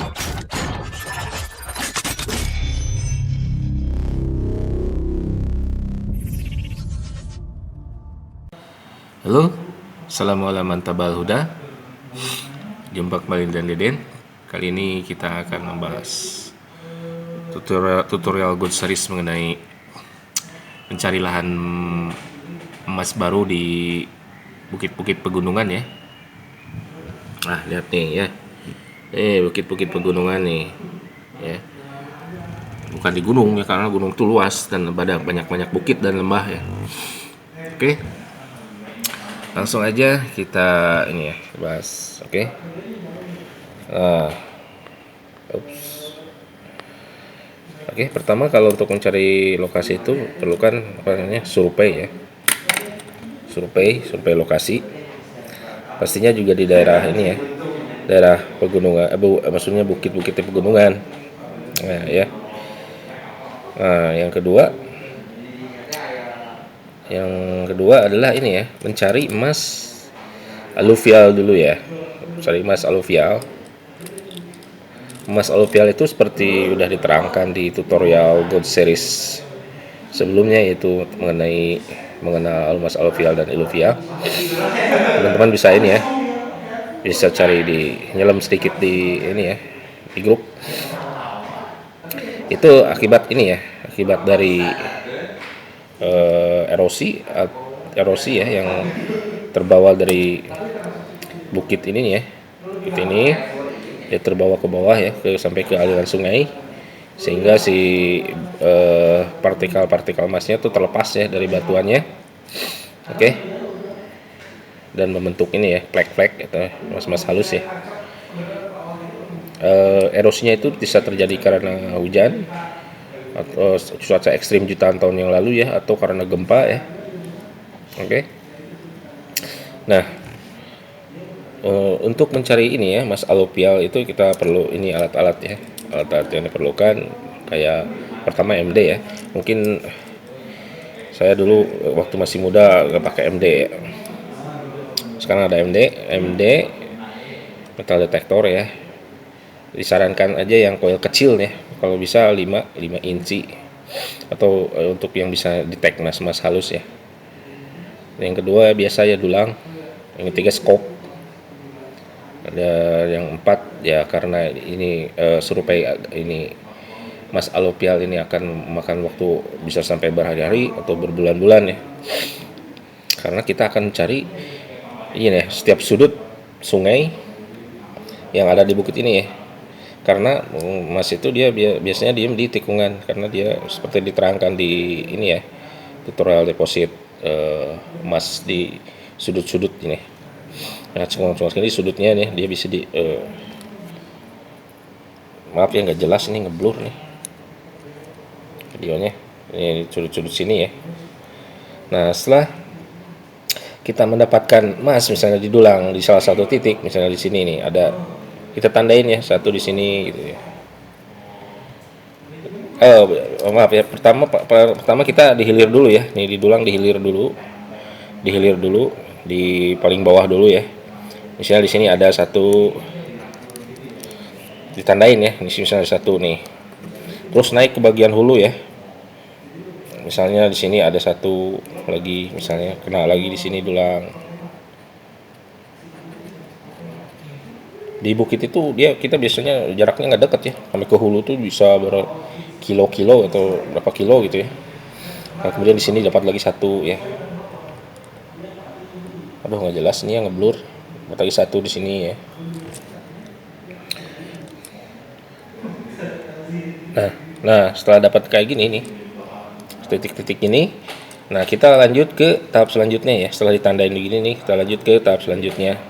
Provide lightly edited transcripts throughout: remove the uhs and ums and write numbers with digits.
Halo, assalamualaikum mantabal huda. Jumpa kembali dengan Deden. Kali ini kita akan membahas tutorial good series mengenai mencari lahan emas baru di bukit-bukit pegunungan ya. Nah, lihat nih ya. Bukit-bukit pegunungan nih. Ya. Bukan di gunung ya, karena gunung itu luas dan ada banyak-banyak bukit dan lembah ya. Oke. Langsung aja kita ini ya bahas, oke? Oke, pertama kalau untuk mencari lokasi itu perlukan apa namanya survei ya, survei lokasi. Pastinya juga di daerah ini ya, daerah pegunungan, maksudnya bukit-bukit pegunungan. Nah ya, yang kedua adalah ini ya, mencari emas aluvial dulu ya. Mencari emas aluvial. Emas aluvial itu seperti udah diterangkan di tutorial Gold Series sebelumnya, yaitu mengenal emas aluvial dan iluvial. Teman-teman bisa ini ya, bisa cari nyelam sedikit di ini ya, di grup. Itu akibat ini ya, akibat dari erosi ya, yang terbawa dari bukit ini ya, bukit ini dia terbawa ke bawah ya, sampai ke aliran sungai, sehingga si partikel-partikel emasnya itu terlepas ya dari batuannya, oke, dan membentuk ini ya, flek-flek atau emas-emas halus ya. Erosinya itu bisa terjadi karena hujan atau cuaca ekstrim jutaan tahun yang lalu ya, atau karena gempa ya. Oke. Nah, untuk mencari ini ya, emas aluvial itu kita perlu ini alat-alat ya. Alat-alat yang diperlukan kayak pertama MD ya. Mungkin saya dulu waktu masih muda nggak pakai MD ya. Sekarang ada MD metal detektor ya. Disarankan aja yang coil kecil ya, kalau bisa 5 inci, atau untuk yang bisa detect emas halus ya. Yang kedua biasa ya dulang. Yang ketiga scope. Ada yang empat ya, karena ini survei ini emas aluvial ini akan memakan waktu bisa sampai berhari-hari atau berbulan-bulan ya, karena kita akan cari ini ya, setiap sudut sungai yang ada di bukit ini ya. Karena emas itu dia biasanya diem di tikungan, karena dia seperti diterangkan di ini ya, tutorial deposit emas di sudut-sudut ini. Nah, cuma sekali sudutnya nih, dia bisa maaf ya nggak jelas, ini ngeblur nih videonya, ini sudut-sudut sini ya. Nah, setelah kita mendapatkan emas misalnya di dulang di salah satu titik, misalnya di sini nih ada, kita tandain ya satu di sini gitu ya. Maaf ya, pertama kita dihilir dulu ya, nih di dulang dihilir dulu di paling bawah dulu ya. Misalnya di sini ada satu, ditandain ya, di sini misalnya satu nih. Terus naik ke bagian hulu ya. Misalnya di sini ada satu lagi, misalnya kena lagi di sini dulang. Di bukit itu kita biasanya jaraknya nggak deket ya, sampai ke hulu tuh bisa berkilo-kilo atau berapa kilo gitu ya. Nah, kemudian di sini dapat lagi satu ya. Aduh nggak jelas ini yang ngeblur. Dapat lagi satu di sini ya. Nah setelah dapat kayak gini nih, titik-titik ini, nah kita lanjut ke tahap selanjutnya ya. Setelah ditandain begini nih, kita lanjut ke tahap selanjutnya,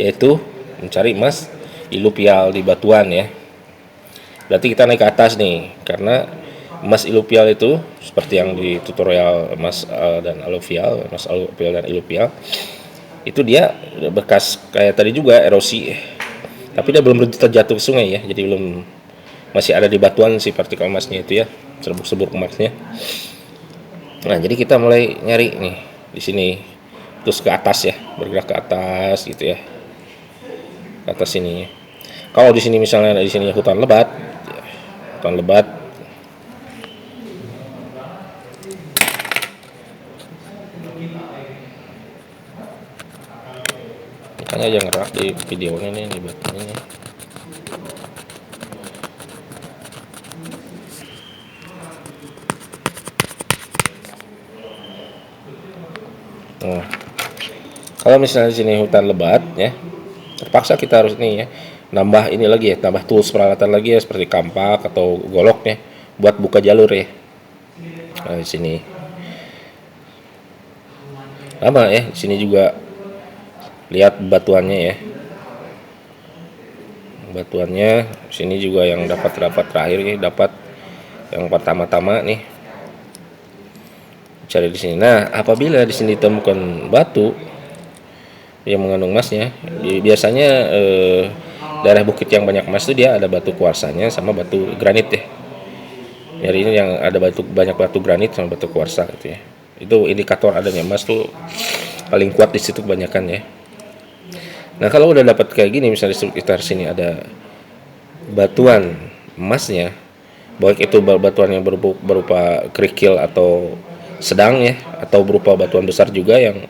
yaitu mencari emas iluvial di batuan ya. Berarti kita naik ke atas nih, karena emas iluvial itu seperti yang di tutorial emas dan aluvial, emas aluvial dan iluvial itu dia bekas kayak tadi juga erosi, tapi dia belum terjatuh ke sungai ya, jadi masih ada di batuan si partikel emasnya itu ya, serbuk-serbuk emasnya. Nah, jadi kita mulai nyari nih di sini, terus ke atas ya, bergerak ke atas gitu ya, ke atas sini. Kalau di sini misalnya di sini hutan lebat, makanya aja ngerak di videonya nih di batunya nih. Nah, kalau misalnya di sini hutan lebat ya, terpaksa kita harus nih ya nambah ini lagi ya, tambah tools peralatan lagi ya seperti kampak atau golok ya buat buka jalur ya. Nah, di sini sama ya, di sini juga lihat batuannya ya. Batuannya di sini juga yang dapat terakhir nih, dapat yang pertama-tama nih. Cari di sini. Nah, apabila di sini ditemukan batu yang mengandung emasnya, biasanya daerah bukit yang banyak emas itu dia ada batu kuarsanya sama batu granit ya. Dari ini yang ada banyak batu granit sama batu kuarsa gitu ya. Itu indikator adanya emas tuh paling kuat di situ kebanyakan ya. Nah, kalau udah dapat kayak gini, misalnya di sekitar sini ada batuan emasnya, baik itu batuan yang berupa kerikil atau sedang ya, atau berupa batuan besar juga yang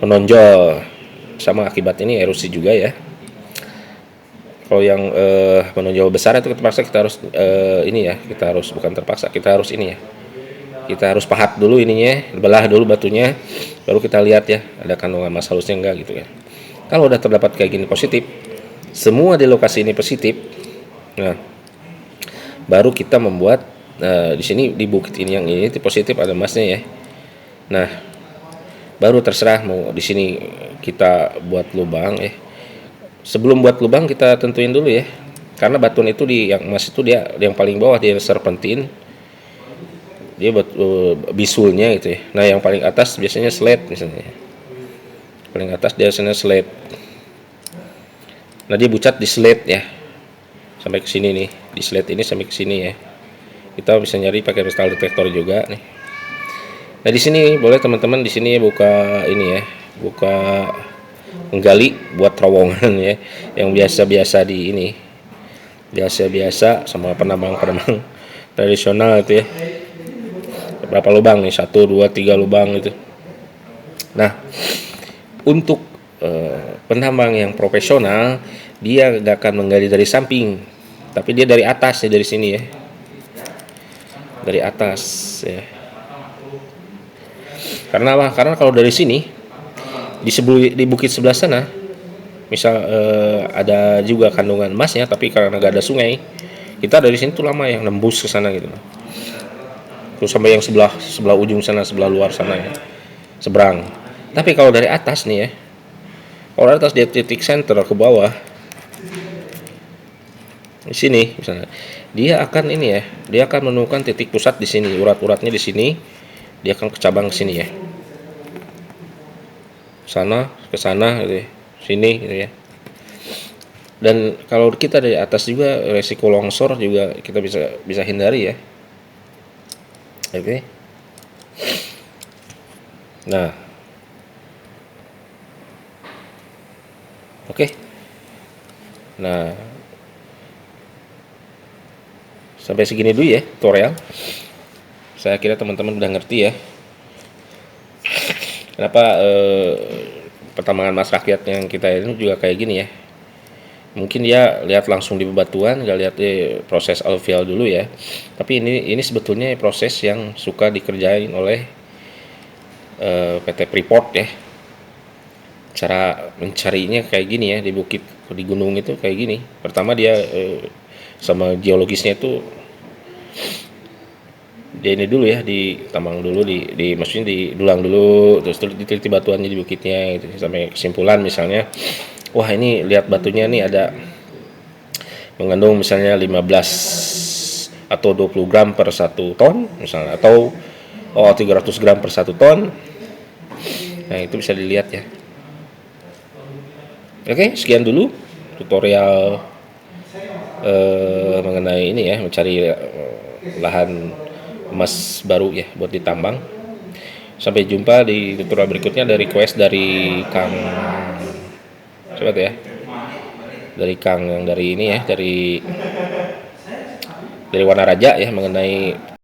menonjol sama akibat ini erosi juga ya. Kalau yang menonjol besar itu terpaksa kita harus ini ya, kita harus bukan terpaksa, kita harus ini ya, kita harus pahat dulu ininya, belah dulu batunya, baru kita lihat ya ada kandungan emas halusnya enggak gitu ya. Kalau udah terdapat kayak gini positif, semua di lokasi ini positif, nah baru kita membuat di sini di bukit ini yang ini positif ada emasnya ya. Nah baru terserah mau di sini kita buat lubang ya. Sebelum buat lubang kita tentuin dulu ya, karena batuan itu di yang emas itu dia yang paling bawah dia serpentin, dia buat bisulnya gitu ya. Nah yang paling atas biasanya slate misalnya, paling atas dia biasanya slate. Nah dia bucat di slate ya, sampai ke sini nih, di slate ini sampai ke sini ya. Kita bisa nyari pakai metal detektor juga nih. Nah di sini boleh teman-teman di sini buka ini ya, buka menggali buat terowongan ya, yang biasa-biasa di ini, biasa-biasa sama penambang-penambang tradisional itu ya. Berapa lubang nih? 1, 2, 3 lubang gitu. Nah untuk penambang yang profesional dia gak akan menggali dari samping, tapi dia dari atas ya, dari sini ya, dari atas ya. Karena apa? Karena kalau dari sini di bukit sebelah sana misal ada juga kandungan emasnya, tapi karena gak ada sungai, kita dari sini tuh lama yang nembus ke sana gitu, terus sampai yang sebelah ujung sana, sebelah luar sana ya, seberang. Tapi kalau dari atas nih ya, kalau atas dia titik center ke bawah di sini misalnya, dia akan ini ya, dia akan menemukan titik pusat di sini, urat-uratnya di sini, dia akan ke cabang ke sini ya, sana ke sana gitu ya, sini gitu ya. Dan kalau kita dari atas juga resiko longsor juga kita bisa hindari ya. Oke. Nah, oke. Nah, sampai segini dulu ya tutorial. Saya kira teman-teman udah ngerti ya kenapa pertambangan emas rakyat yang kita ini juga kayak gini ya. Mungkin dia lihat langsung di bebatuan, nggak lihat proses aluvial dulu ya. Tapi ini sebetulnya proses yang suka dikerjain oleh PT Freeport ya. Cara mencarinya kayak gini ya, di bukit, di gunung itu kayak gini. Pertama dia sama geologisnya itu dia ini dulu ya, ditambang dulu, maksudnya didulang dulu, terus diteliti batuannya di bukitnya gitu, sampai kesimpulan misalnya, wah ini lihat batunya nih ada mengandung misalnya 15 atau 20 gram per 1 ton misalnya, atau 300 gram per 1 ton. Nah itu bisa dilihat ya. Oke, sekian dulu tutorial mengenai ini ya, mencari lahan emas baru ya buat ditambang. Sampai jumpa di tutorial berikutnya. Dari request dari Kang, coba ya, dari Kang yang dari ini ya, dari Wanaraja ya mengenai